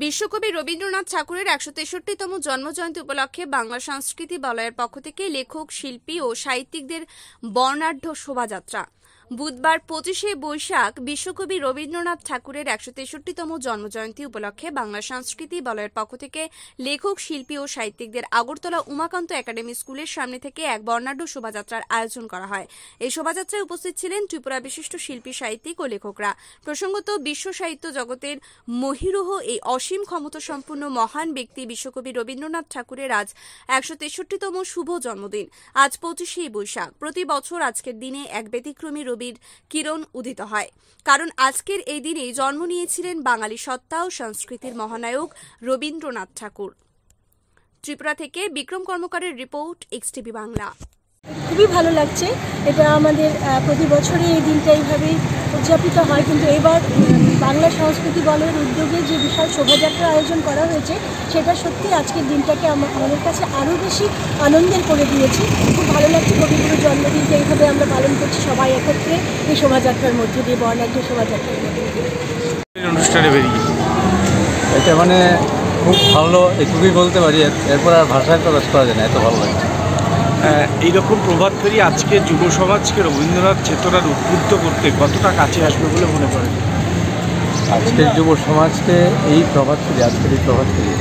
বিশ্বকবি রবীন্দ্রনাথ ঠাকুরের ১৬৩তম জন্মজয়ন্তী উপলক্ষে বাংলা সংস্কৃতি বলয়ের পক্ষ থেকে লেখক, শিল্পী ও সাহিত্যিকদের বর্ণাঢ্য শোভাযাত্রা। বুধবার ২৫শে বৈশাখ বিশ্বকবি রবীন্দ্রনাথ ঠাকুরের ১৬৩তম জন্মজয়ন্তী উপলক্ষে বাংলা সংস্কৃতি বলয়ের পক্ষ থেকে লেখক, শিল্পী ও সাহিত্যিকদের আগরতলা উমাকান্ত একাডেমি স্কুলের সামনে থেকে এক বর্ণাঢ্য শোভাযাত্রার আয়োজন করা হয়। এই শোভাযাত্রায় উপস্থিত ছিলেন ত্রিপুরা বিশিষ্ট শিল্পী, সাহিত্যিক ও লেখকরা। প্রসঙ্গত, বিশ্ব সাহিত্য জগতের মহীরুহ এই অসীম ক্ষমতাসম্পন্ন মহান ব্যক্তি বিশ্বকবি রবীন্দ্রনাথ ঠাকুরের আজ ১৬৩তম শুভ জন্মদিন। আজ ২৫শে বৈশাখ। প্রতি বছর আজকের দিনে এক ব্যতিক্রমী রবির কিরণ উদিত হয়, কারণ আজকের এই দিনেই জন্ম নিয়েছিলেন বাঙালি সত্তা ও সংস্কৃতির মহানায়ক রবীন্দ্রনাথ ঠাকুর। ত্রিপুরা থেকে বিক্রম কর্মকারের রিপোর্ট, এক্সটিভি বাংলা। খুবই ভালো লাগছে। এটা আমাদের প্রতি বছরই এই দিনটা এইভাবেই উদযাপিত হয়, কিন্তু এবার বাংলা সংস্কৃতি বলের উদ্যোগে যে বিশাল শোভাযাত্রা আয়োজন করা হয়েছে সেটা সত্যি আজকের দিনটাকে আমাদের কাছে আরও বেশি আনন্দের করে দিয়েছে। খুব ভালো লাগছে কবিগুরুর জন্মদিনটা এইভাবে আমরা পালন করছি সবাই একত্রে এই শোভাযাত্রার মধ্যে দিয়ে, বর্ণাঢ্য শোভাযাত্রার মধ্যে দিয়ে। অনুষ্ঠানে বেরিয়ে এটা খুব ভালো, এটুকুই বলতে পারি। এরপর আর ভাষায় প্রকাশ করা যায় না, এত ভালো লাগছে। এইরকম প্রভাত ফেরি আজকে যুব সমাজকে রবীন্দ্রনাথ চেতনার উদ্বুদ্ধ করতে কতটা কাছে আসবে বলে মনে করেন? আজকের যুব সমাজকে এই প্রভাত ফেরি, আজকের এই প্রভাত ফেরি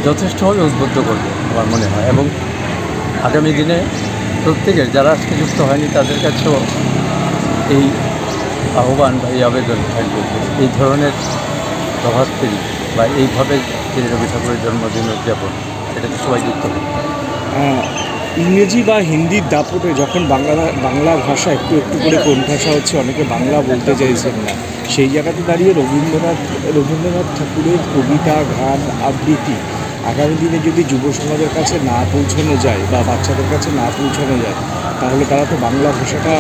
যথেষ্টভাবে উদ্বুদ্ধ করবে আমার মনে হয়, এবং আগামী দিনে প্রত্যেকের যারা আজকে যুক্ত হয়নি তাদের কাছেও এই আহ্বান বা এই আবেদন থাকবে, এই ধরনের প্রভাত ফেরি বা এইভাবে যে রবি ঠাকুরের জন্মদিন উদযাপন, এটাতে সবাই যুক্ত হবে। ইংরেজি বা হিন্দির দাপটে যখন বাংলা ভাষা একটু একটু করে কোণঠাসা হচ্ছে, অনেকে বাংলা বলতে চাইছেন না, সেই জায়গাতে দাঁড়িয়ে রবীন্দ্রনাথ ঠাকুরের কবিতা, গান, আবৃত্তি আগামী দিনে যদি যুব সমাজের কাছে না পৌঁছানো যায় বা বাচ্চাদের কাছে না পৌঁছানো যায়, তাহলে তারা তো বাংলা ভাষাটা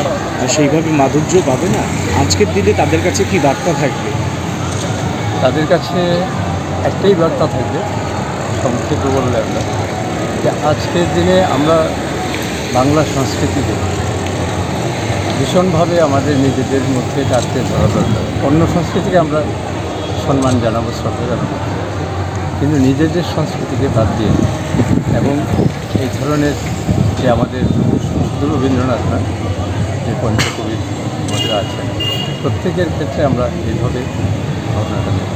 সেইভাবে মাধুর্য পাবে না। আজকের দিনে তাদের কাছে কি বার্তা থাকবে? তাদের কাছে একটাই বার্তা থাকবে, সংক্ষেপে বললে আমরা, যে আজকের দিনে আমরা বাংলা সংস্কৃতিকে ভীষণভাবে আমাদের নিজেদের মধ্যে কাটতে ধরা দরকার। অন্য সংস্কৃতিকে আমরা সম্মান জানাবো, শ্রদ্ধা জানাবো, কিন্তু নিজেদের সংস্কৃতিকে বাদ দিয়ে, এবং এই ধরনের যে আমাদের শুধু রবীন্দ্রনাথ না, যে পঞ্চকবির মধ্যে আছে, প্রত্যেকের ক্ষেত্রে আমরা এইভাবে ভাবনাটা নেব।